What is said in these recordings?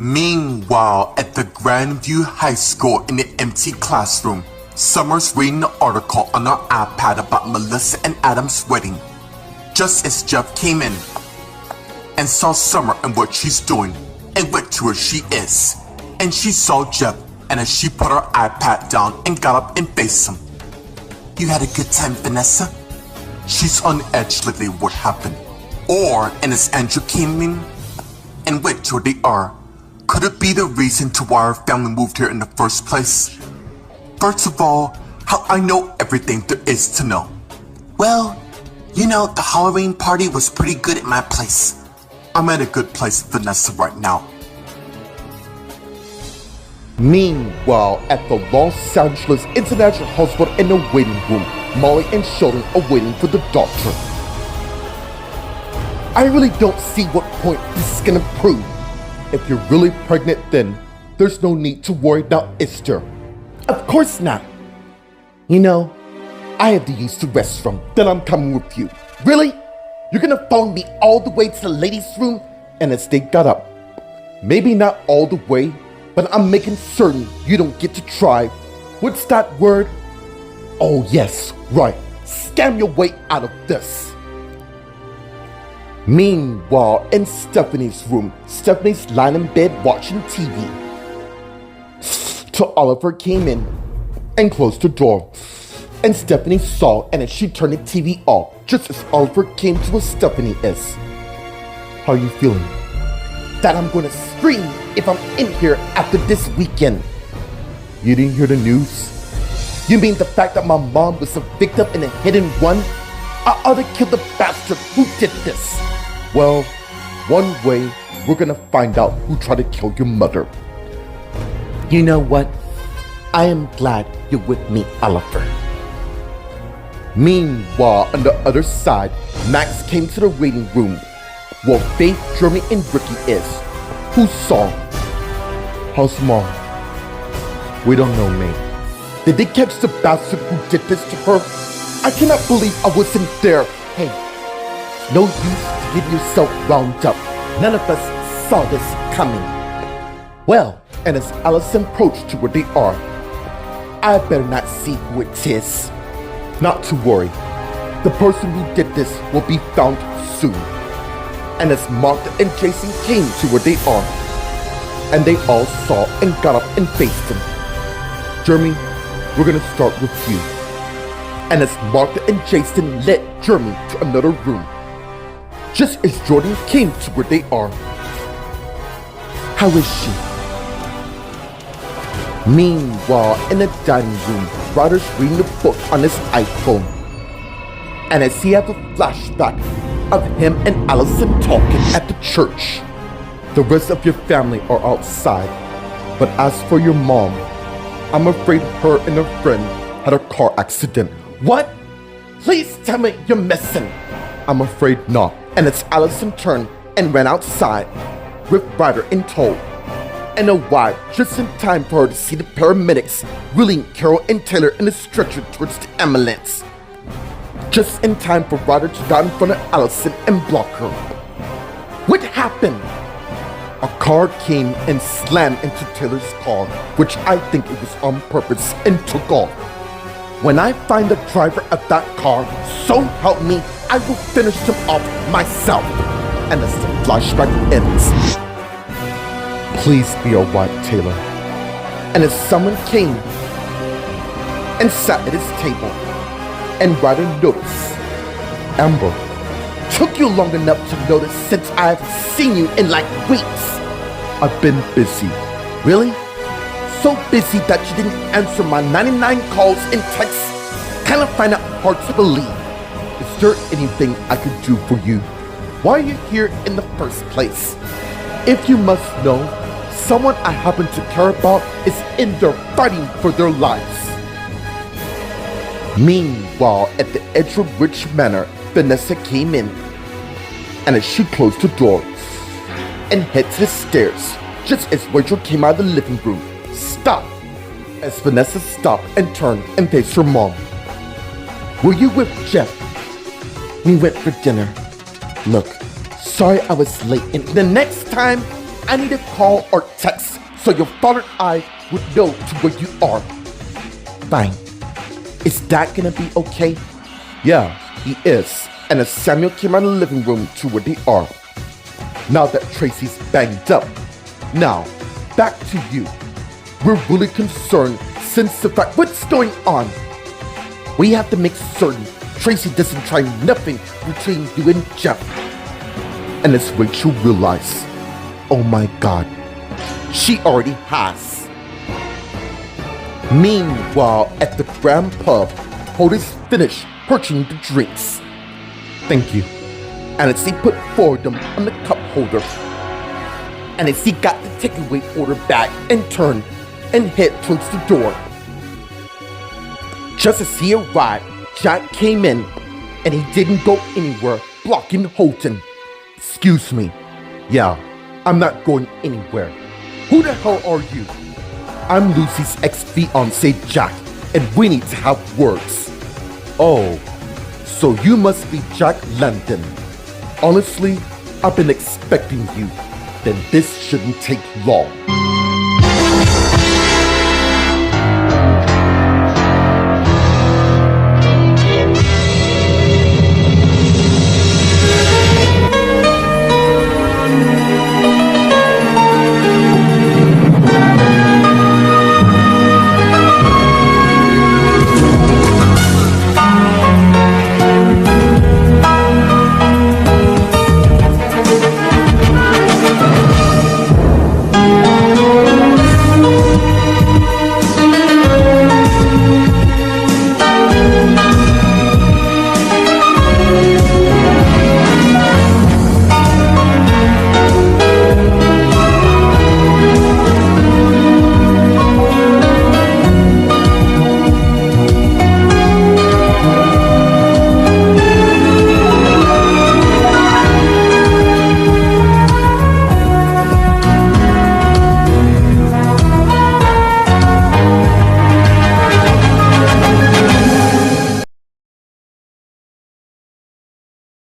Meanwhile, at the Grandview High School in the empty classroom, Summer's reading an article on her iPad about Melissa and Adam's wedding. Just as Jeff came in and saw Summer and what she's doing, and went to where she is. And she saw Jeff, and as she put her iPad down and got up and faced him. "You had a good time, Vanessa?" She's on edge lately what happened. Or, and as Andrew came in and went to where they are, could it be the reason to why our family moved here in the first place? First of all, how I know everything there is to know. Well, the Halloween party was pretty good at my place. I'm at a good place with Vanessa right now. Meanwhile, at the Los Angeles International Hospital in the waiting room, Molly and Sheldon are waiting for the doctor. I really don't see what point this is gonna prove. If you're really pregnant, then there's no need to worry now, is there? Of course not. I have to use the restroom, then I'm coming with you. Really? You're gonna follow me all the way to the ladies' room? And as they got up, maybe not all the way, but I'm making certain you don't get to try, what's that word? Oh yes, right, scam your way out of this. Meanwhile, in Stephanie's room, Stephanie's lying in bed watching TV. Till Oliver came in and closed the door. And Stephanie saw, and as she turned the TV off, just as Oliver came to where Stephanie is. How are you feeling? That I'm gonna scream if I'm in here after this weekend. You didn't hear the news? You mean the fact that my mom was a victim in a hit-and run? I ought to kill the bastard who did this. Well, one way, we're gonna find out who tried to kill your mother. You know what? I am glad you're with me, Oliver. Meanwhile, on the other side, Max came to the waiting room where Faith, Jeremy, and Ricky is, who saw. How's Mom? We don't know, mate. Did they catch the bastard who did this to her? I cannot believe I wasn't there. Hey, no use to get yourself wound up. None of us saw this coming. Well, and as Allison approached to where they are, I better not see who it is. Not to worry, the person who did this will be found soon. And as Martha and Jason came to where they are, and they all saw and got up and faced him. Jeremy, we're gonna start with you. And as Martha and Jason led Jeremy to another room, just as Jordan came to where they are. How is she? Meanwhile, in the dining room, Ryder's reading a book on his iPhone. And as he has a flashback of him and Allison talking at the church. The rest of your family are outside. But as for your mom, I'm afraid her and her friend had a car accident. What? Please tell me you're missing. I'm afraid not. And as Allison turned and ran outside with Ryder in tow. And arrived just in time for her to see the paramedics wheeling Carol and Taylor in a stretcher towards the ambulance. Just in time for Ryder to dive in front of Allison and block her. What happened? A car came and slammed into Taylor's car, which I think it was on purpose, and took off. When I find the driver of that car, so help me, I will finish him off myself. And as the flashback ends. Please be alright, Taylor. And as someone came and sat at his table, and Ryder noticed. Amber, took you long enough to notice since I haven't seen you in like weeks. I've been busy. Really? So busy that you didn't answer my 99 calls and texts? Kind of find it hard to believe. Is there anything I could do for you? Why are you here in the first place? If you must know, someone I happen to care about is in there fighting for their lives. Meanwhile, at the Edgewood Ridge Manor, Vanessa came in, and as she closed the door and headed to the stairs, just as Rachel came out of the living room, stop! As Vanessa stopped and turned and faced her mom. Were you with Jeff? We went for dinner. Look, sorry I was late, and the next time, I need a call or text so your father and I would know to where you are. Fine. Is that gonna be okay? Yeah, he is. And as Samuel came out of the living room to where they are. Now that Tracy's banged up. Now, back to you. We're really concerned since the fact what's going on. We have to make certain Tracy doesn't try nothing between you and Jeff. And as Rachel realized, oh my God, she already has. Meanwhile, at the Grand Pub, Holders finished purchasing the drinks. Thank you. And as he put forward them on the cup holder, and as he got the takeaway order back and turned and head towards the door. Just as he arrived, Jack came in, and he didn't go anywhere, blocking Holden. Excuse me. Yeah, I'm not going anywhere. Who the hell are you? I'm Lucy's ex-fiancé, Jack, and we need to have words. Oh, so you must be Jack London. Honestly, I've been expecting you. Then this shouldn't take long.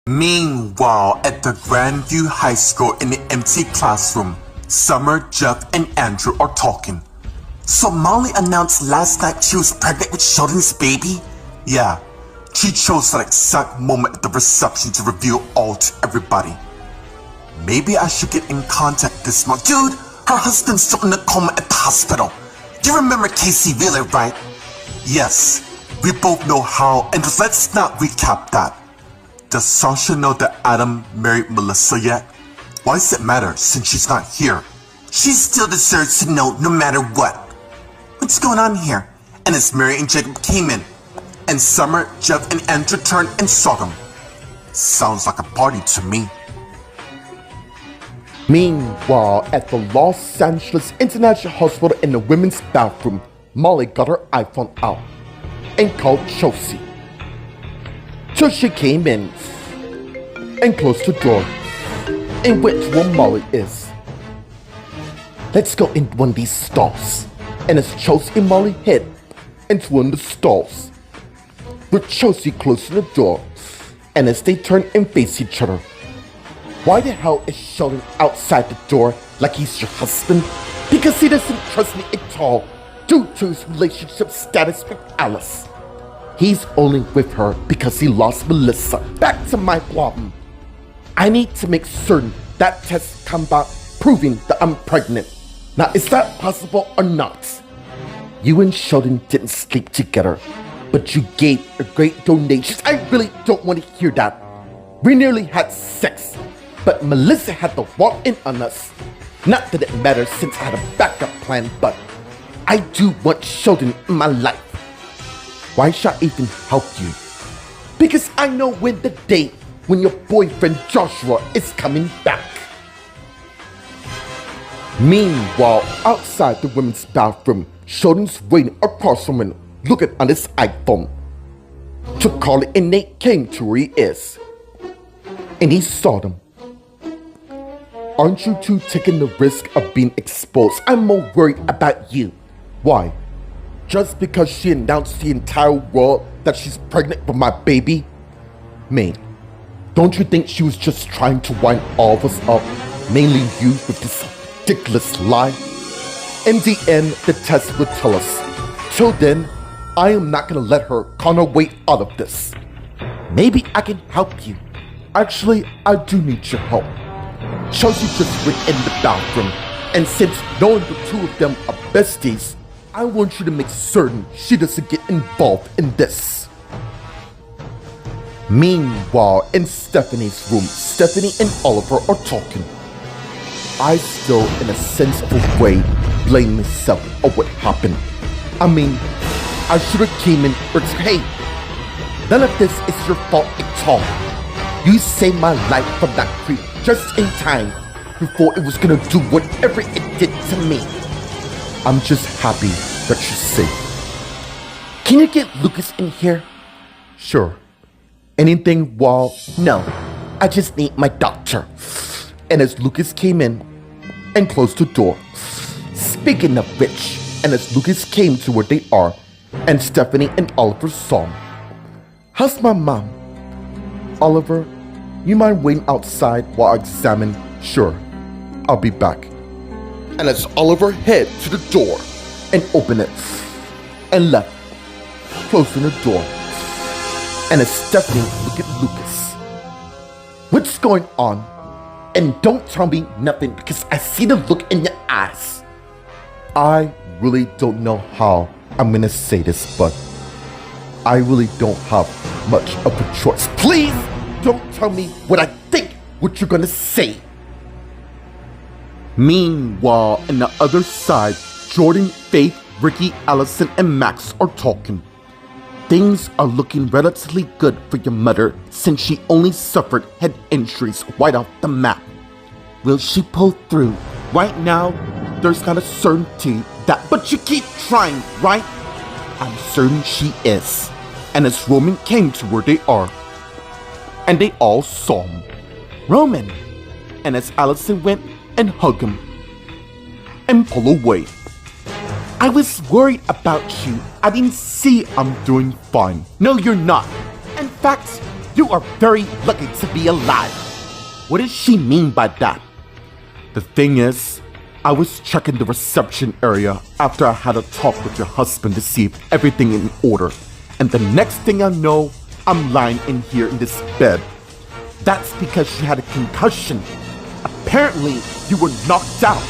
Meanwhile, at the Grandview High School in the empty classroom, Summer, Jeff, and Andrew are talking. So Molly announced last night she was pregnant with Sheldon's baby? Yeah, she chose that exact moment at the reception to reveal all to everybody. Maybe I should get in contact this month. Dude, her husband's still in a coma at the hospital. You remember Casey Wheeler, right? Yes, we both know how, and let's not recap that. Does Sasha know that Adam married Melissa yet? Why does it matter since she's not here? She still deserves to know no matter what. What's going on here? And as Mary and Jacob came in, and Summer, Jeff, and Andrew turned and saw them. Sounds like a party to me. Meanwhile, at the Los Angeles International Hospital in the women's bathroom, Molly got her iPhone out and called Chelsea. So she came in and closed the door and went to where Molly is. Let's go in one of these stalls. And as Chelsea and Molly head into one of the stalls, with Chelsea closing the door, and as they turn and face each other, why the hell is Sheldon outside the door like he's your husband? Because he doesn't trust me at all due to his relationship status with Alice. He's only with her because he lost Melissa. Back to my problem. I need to make certain that test come back proving that I'm pregnant. Now, is that possible or not? You and Sheldon didn't sleep together, but you gave a great donation. I really don't want to hear that. We nearly had sex, but Melissa had to walk in on us. Not that it matters since I had a backup plan, but I do want Sheldon in my life. Why should I even help you? Because I know when the date when your boyfriend Joshua is coming back. Meanwhile, outside the women's bathroom, Sheldon's waiting across from him, looking on his iPhone. To call it, and Nate came to where he is. And he saw them. Aren't you two taking the risk of being exposed? I'm more worried about you. Why? Just because she announced to the entire world that she's pregnant with my baby? Man, don't you think she was just trying to wind all of us up, mainly you, with this ridiculous lie. In the end, the test will tell us. Till then, I am not gonna let her con her way out of this. Maybe I can help you. Actually, I do need your help. Chelsea just went in the bathroom, and since knowing the two of them are besties, I want you to make certain she doesn't get involved in this. Meanwhile, in Stephanie's room, Stephanie and Oliver are talking. I still, in a sense of a way, blame myself of what happened. I mean, I should have came in or hey, none of this is your fault at all. You saved my life from that creep just in time before it was gonna do whatever it did to me. I'm just happy that you're safe. Can you get Lucas in here? Sure. Anything while... No, I just need my doctor. And as Lucas came in and closed the door. Speaking of which, and as Lucas came to where they are, and Stephanie and Oliver saw him. How's my mom? Oliver, you mind waiting outside while I examine? Sure, I'll be back. And as Oliver head to the door and opened it and left, closing the door. And as Stephanie looked at Lucas, what's going on? And don't tell me nothing because I see the look in your eyes. I really don't know how I'm gonna say this, but I really don't have much of a choice. Please don't tell me what I think what you're gonna say. Meanwhile, on the other side, Jordan, Faith, Ricky, Allison, and Max are talking. Things are looking relatively good for your mother since she only suffered head injuries right off the map. Will she pull through? Right now, there's not a certainty that, but you keep trying, right? I'm certain she is. And as Roman came to where they are, and they all saw him. Roman! And as Allison went and hugged him, and pulled away. I was worried about you. I didn't see I'm doing fine. No, you're not. In fact, you are very lucky to be alive. What does she mean by that? The thing is, I was checking the reception area after I had a talk with your husband to see if everything in order. And the next thing I know, I'm lying in here in this bed. That's because she had a concussion. Apparently, you were knocked out.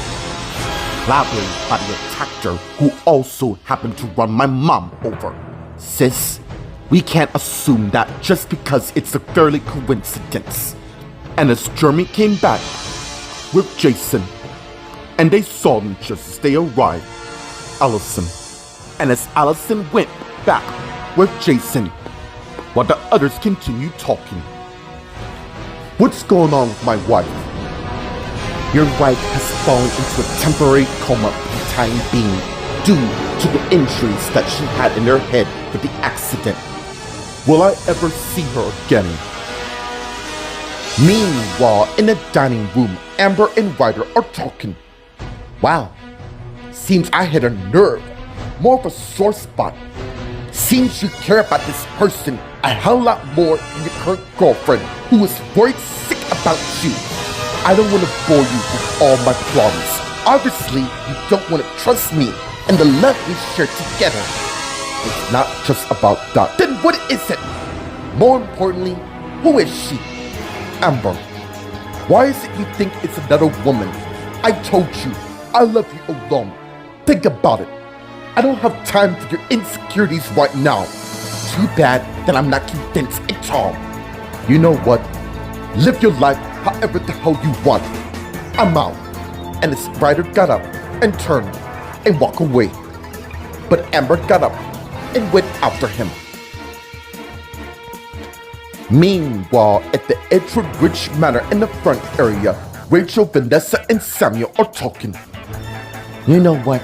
Probably by the attacker who also happened to run my mom over. Sis, we can't assume that just because it's a fairly coincidence. And as Jeremy came back with Jason, and they saw them just as they arrived, Allison. And as Allison went back with Jason, while the others continued talking. What's going on with my wife? Your wife has fallen into a temporary coma for the time being due to the injuries that she had in her head with the accident. Will I ever see her again? Meanwhile, in the dining room, Amber and Ryder are talking. Wow, seems I hit a nerve, more of a sore spot. Seems you care about this person a hell lot more than your current girlfriend who is worried sick about you. I don't want to bore you with all my problems. Obviously, you don't want to trust me and the love we share together. It's not just about that. Then what is it? More importantly, who is she? Amber. Why is it you think it's another woman? I told you, I love you alone. Think about it. I don't have time for your insecurities right now. Too bad that I'm not convinced at all. You know what? Live your life however the hell you want. I'm out. And as Ryder got up and turned and walked away. But Amber got up and went after him. Meanwhile, at the Edgewood Ridge Manor in the front area, Rachel, Vanessa, and Samuel are talking. You know what?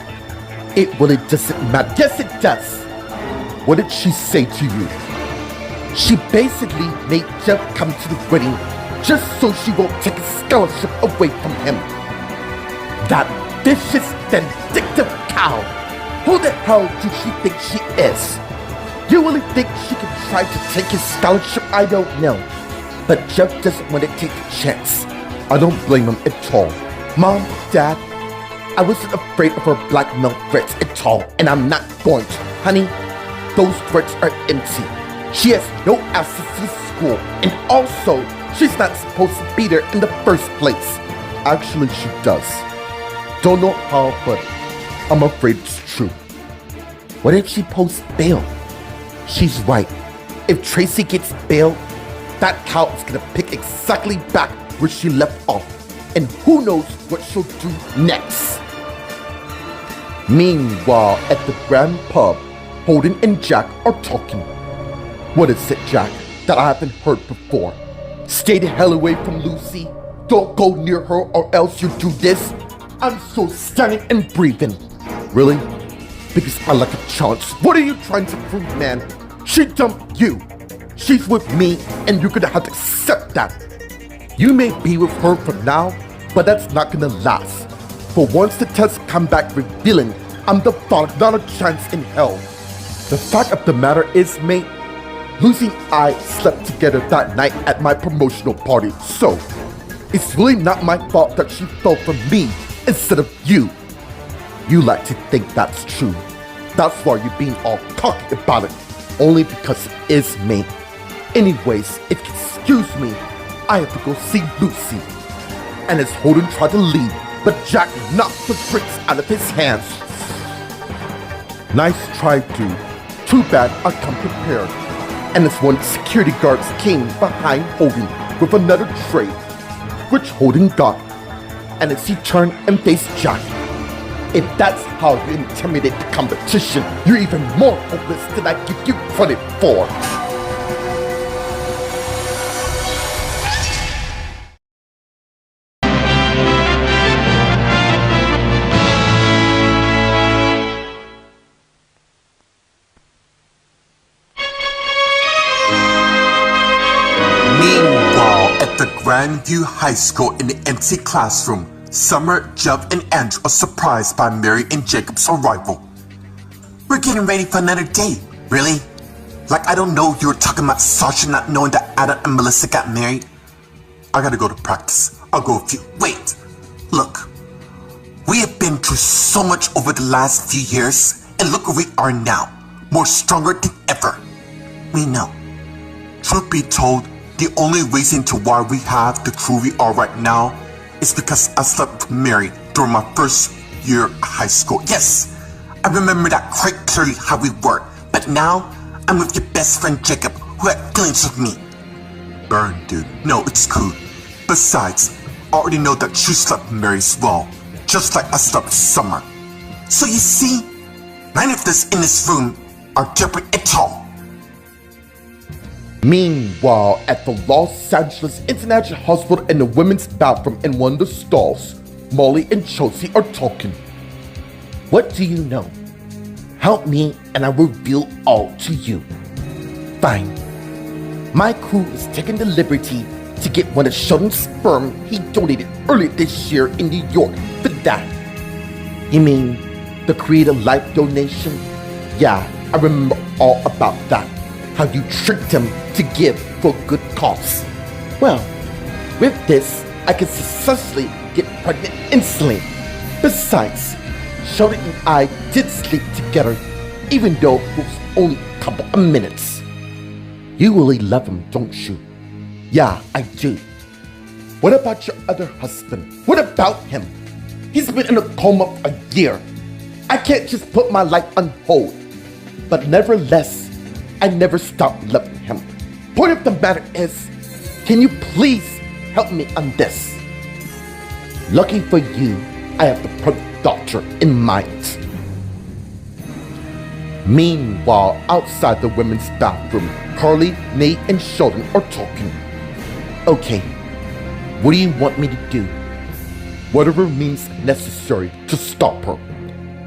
It really doesn't matter. Yes, it does. What did she say to you? She basically made Jeff come to the wedding just so she won't take a scholarship away from him. That vicious, vindictive cow. Who the hell does she think she is? You really think she can try to take his scholarship? I don't know. But Jeff doesn't want to take the chance. I don't blame him at all. Mom, Dad, I wasn't afraid of her blackmail threats at all, and I'm not going to. Honey, those threats are empty. She has no access to the school, and also, she's not supposed to be there in the first place. Actually, she does. Don't know how, but I'm afraid it's true. What if she posts bail? She's right. If Tracy gets bail, that cow is gonna pick exactly back where she left off. And who knows what she'll do next. Meanwhile, at the Grand Pub, Holden and Jack are talking. What is it, Jack, that I haven't heard before? Stay the hell away from Lucy. Don't go near her or else you do this. I'm so standing and breathing. Really? Because I like a chance. What are you trying to prove, man? She dumped you. She's with me, and you're gonna have to accept that. You may be with her for now, but that's not gonna last. For once the tests come back revealing I'm the father, not a chance in hell. The fact of the matter is, mate, Lucy and I slept together that night at my promotional party, so it's really not my fault that she fell for me instead of you. You like to think that's true. That's why you're being all cocky about it, only because it is, mate. Anyways, if you excuse me, I have to go see Lucy. And as Holden tried to leave, but Jack knocked the drinks out of his hands. Nice try, dude. Too bad I come prepared. And as one security guards came behind Holden with another tray, which Holden got. And as he turned and faced Jack, if that's how you intimidate the competition, you're even more hopeless than I give you credit for. Grandview High School in the empty classroom, Summer, Jeff, and Andrew are surprised by Mary and Jacob's arrival. We're getting ready for another day, really? Like I don't know you were talking about Sasha not knowing that Adam and Melissa got married? I gotta go to practice. I'll go with you. Wait, look. We have been through so much over the last few years, and look where we are now, more stronger than ever. We know. Truth be told, the only reason to why we have the crew we are right now is because I slept with Mary during my first year of high school. Yes, I remember that quite clearly how we were, but now I'm with your best friend Jacob, who had feelings with me. Burn, dude. No, it's cool. Besides, I already know that you slept with Mary as well, just like I slept with Summer. So you see, none of us in this room are different at all. Meanwhile, at the Los Angeles International Hospital in the women's bathroom in one of the stalls, Molly and Chelsea are talking. What do you know? Help me and I will reveal all to you. Fine. My crew is taking the liberty to get one of Sheldon's sperm he donated earlier this year in New York for that. You mean the Creative Life donation? Yeah, I remember all about that. How you tricked him to give for a good cause. Well, with this, I can successfully get pregnant instantly. Besides, Sheldon and I did sleep together, even though it was only a couple of minutes. You really love him, don't you? Yeah, I do. What about your other husband? What about him? He's been in a coma for a year. I can't just put my life on hold. But nevertheless, I never stopped loving him. Point of the matter is, can you please help me on this? Lucky for you, I have the perfect doctor in mind. Meanwhile, outside the women's bathroom, Carly, Nate, and Sheldon are talking. Okay, what do you want me to do? Whatever means necessary to stop her.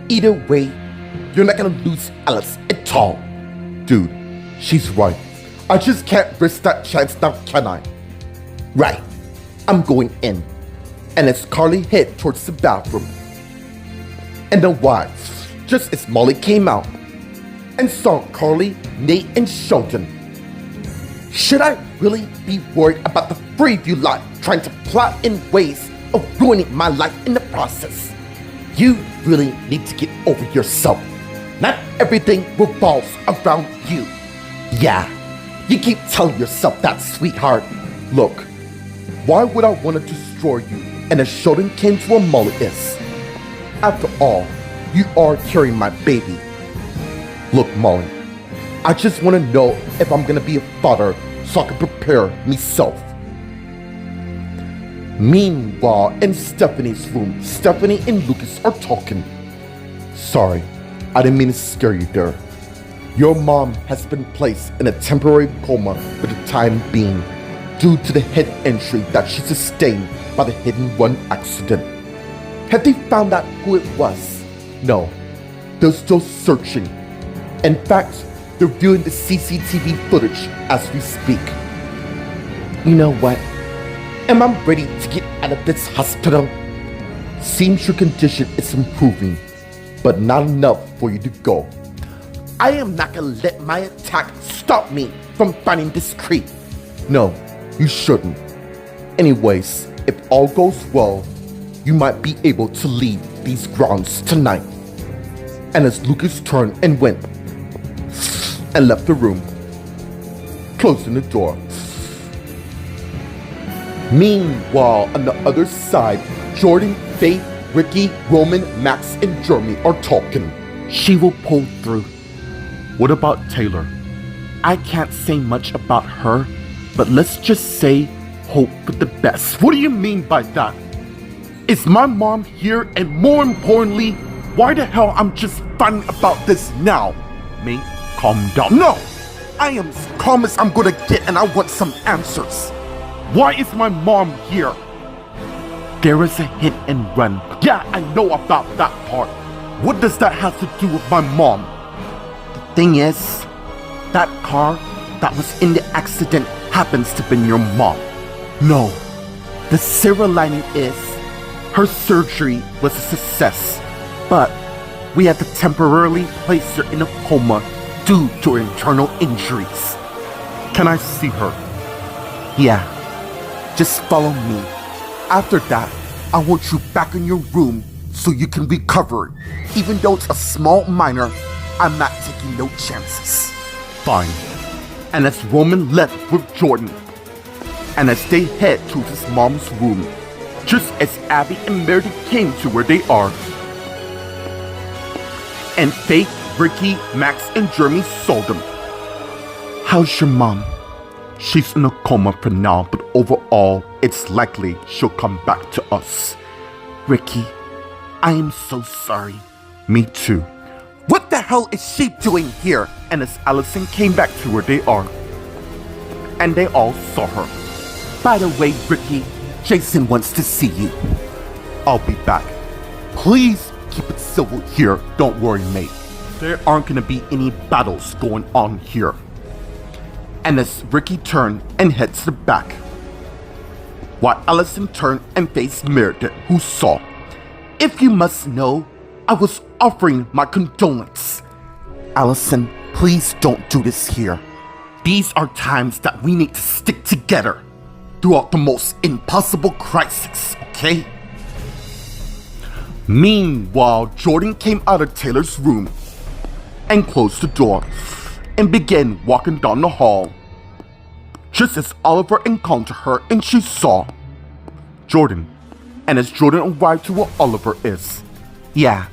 Either way, you're not gonna lose Alice at all. Dude, she's right. I just can't risk that chance now, can I? Right. I'm going in. And as Carly head towards the bathroom, and then watch, just as Molly came out and saw Carly, Nate, and Sheldon. Should I really be worried about the three of you lot trying to plot in ways of ruining my life in the process? You really need to get over yourself. Not everything revolves around you. Yeah, you keep telling yourself that, sweetheart. Look, why would I want to destroy you? And a Shoten came to a mullet is. After all, you are carrying my baby. Look, Molly, I just want to know if I'm gonna be a father so I can prepare myself. Meanwhile, in Stephanie's room, Stephanie and Lucas are talking. Sorry, I didn't mean to scare you there. Your mom has been placed in a temporary coma for the time being due to the head injury that she sustained by the hit-and-run accident. Have they found out who it was? No, they're still searching. In fact, they're viewing the CCTV footage as we speak. You know what? Am I ready to get out of this hospital? Seems your condition is improving, but not enough for you to go. I am not gonna let my attack stop me from finding this creep. No, you shouldn't. Anyways, if all goes well, you might be able to leave these grounds tonight. And as Lucas turned and went and left the room, closing the door. Meanwhile, on the other side, Jordan, Faith, Ricky, Roman, Max, and Jeremy are talking. She will pull through. What about Taylor? I can't say much about her, but let's just say hope for the best. What do you mean by that? Is my mom here? And more importantly, why the hell I'm just finding about this now? Mate, calm down. No! I am as calm as I'm gonna get, and I want some answers. Why is my mom here? There is a hit and run. Yeah, I know about that part. What does that have to do with my mom? The thing is, that car that was in the accident happens to be your mom. No, the silver lining is her surgery was a success, but we had to temporarily place her in a coma due to her internal injuries. Can I see her? Yeah. Just follow me. After that, I want you back in your room so you can recover. Even though it's a small minor, I'm not taking no chances. Fine. And as Roman left with Jordan, and as they head to his mom's room, just as Abby and Meredith came to where they are, and Faith, Ricky, Max, and Jeremy saw them. How's your mom? She's in a coma for now, but overall, it's likely she'll come back to us. Ricky, I am so sorry. Me too. What the hell is she doing here? And as Allison came back to where they are, and they all saw her. By the way, Ricky, Jason wants to see you. I'll be back. Please keep it civil here. Don't worry, mate. There aren't gonna be any battles going on here. And as Ricky turned and heads to the back, while Allison turned and faced Meredith, who saw, if you must know, I was offering my condolence. Allison, please don't do this here. These are times that we need to stick together throughout the most impossible crisis, okay? Meanwhile, Jordan came out of Taylor's room and closed the door and began walking down the hall. Just as Oliver encountered her and she saw Jordan, and as Jordan arrived to where Oliver is. Yeah,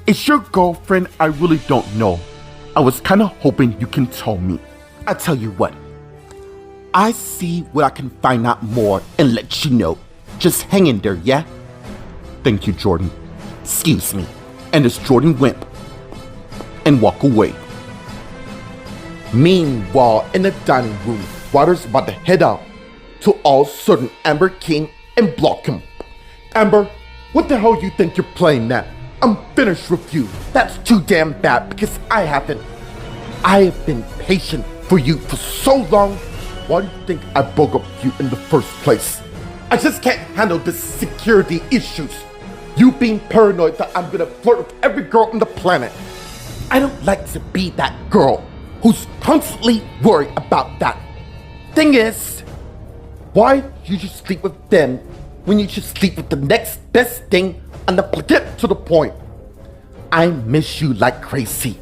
it's your girlfriend? I really don't know. I was kinda hoping you can tell me. I tell you what, I see what I can find out more and let you know. Just hang in there, yeah? Thank you, Jordan. Excuse me. And as Jordan went and walked away. Meanwhile, in the dining room, Ryder's about to head out. To all sudden, Amber came and blocked him. Amber, what the hell you think you're playing at? I'm finished with you. That's too damn bad because I haven't. I have been patient for you for so long. Why do you think I broke up with you in the first place? I just can't handle the security issues. You being paranoid that I'm gonna flirt with every girl on the planet. I don't like to be that girl who's constantly worried about that. Thing is, why you should sleep with them when you should sleep with the next best thing and to get to the point. I miss you like crazy.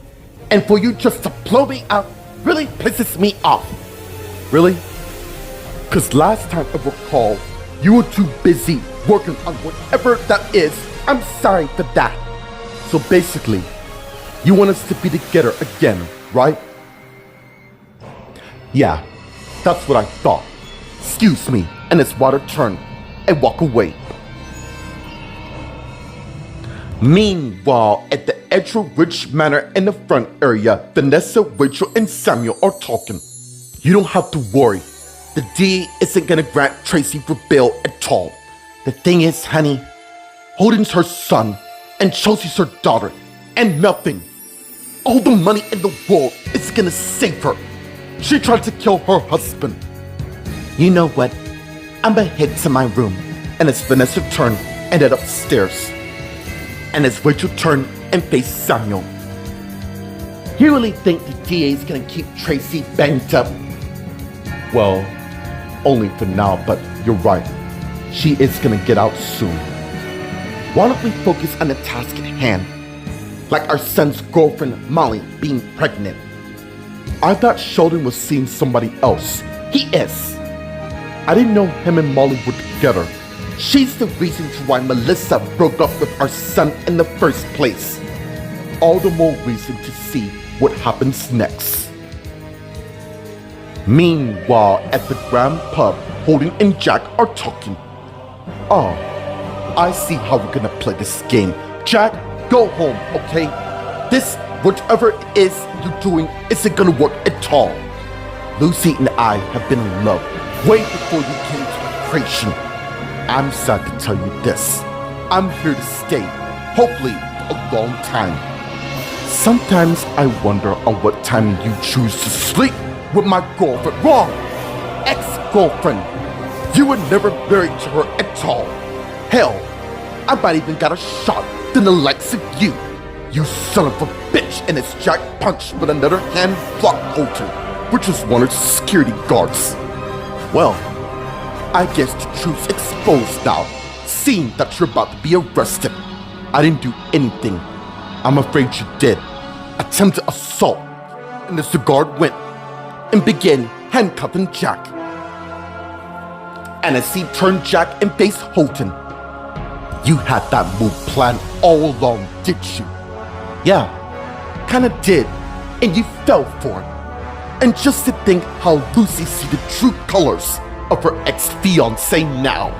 And for you just to blow me out really pisses me off. Really? Because last time I recall, you were too busy working on whatever that is. I'm sorry for that. So basically, you want us to be together again, right? Yeah, that's what I thought. Excuse me, and his water turn and walk away. Meanwhile, at the Edgewood Ridge Manor in the front area, Vanessa, Rachel, and Samuel are talking. You don't have to worry. The DA isn't gonna grant Tracy for bail at all. The thing is, honey, Holden's her son, and Chelsea's her daughter, and nothing. All the money in the world is gonna save her. She tried to kill her husband. You know what? I'm gonna head to my room. And as Vanessa turned and head upstairs. And as Rachel turned and faced Samuel. You really think the DA's gonna keep Tracy banked up? Well, only for now, but you're right. She is gonna get out soon. Why don't we focus on the task at hand? Like our son's girlfriend, Molly, being pregnant. I thought Sheldon was seeing somebody else. He is. I didn't know him and Molly were together. She's the reason why Melissa broke up with our son in the first place. All the more reason to see what happens next. Meanwhile, at the Grand Pub, Holden and Jack are talking. Oh, I see how we're gonna play this game. Jack, go home, okay? This, whatever it is you're doing, isn't gonna work at all. Lucy and I have been in love way before you came to the creation. I'm sad to tell you this. I'm here to stay, hopefully for a long time. Sometimes I wonder on what time you choose to sleep with my girlfriend. Wrong! Ex-girlfriend. You were never married to her at all. Hell, I might even got a shot than the likes of you. You son of a bitch, and it's Jack punched with another hand block Holden, which was one of the security guards. Well, I guess the truth's exposed now, seeing that you're about to be arrested. I didn't do anything. I'm afraid you did. Attempted assault. And as the guard went and began handcuffing Jack. And as he turned Jack and faced Holden, you had that move planned all along, did you? Yeah, kinda did, and you fell for it. And just to think how Lucy see the true colors of her ex-fiancé now.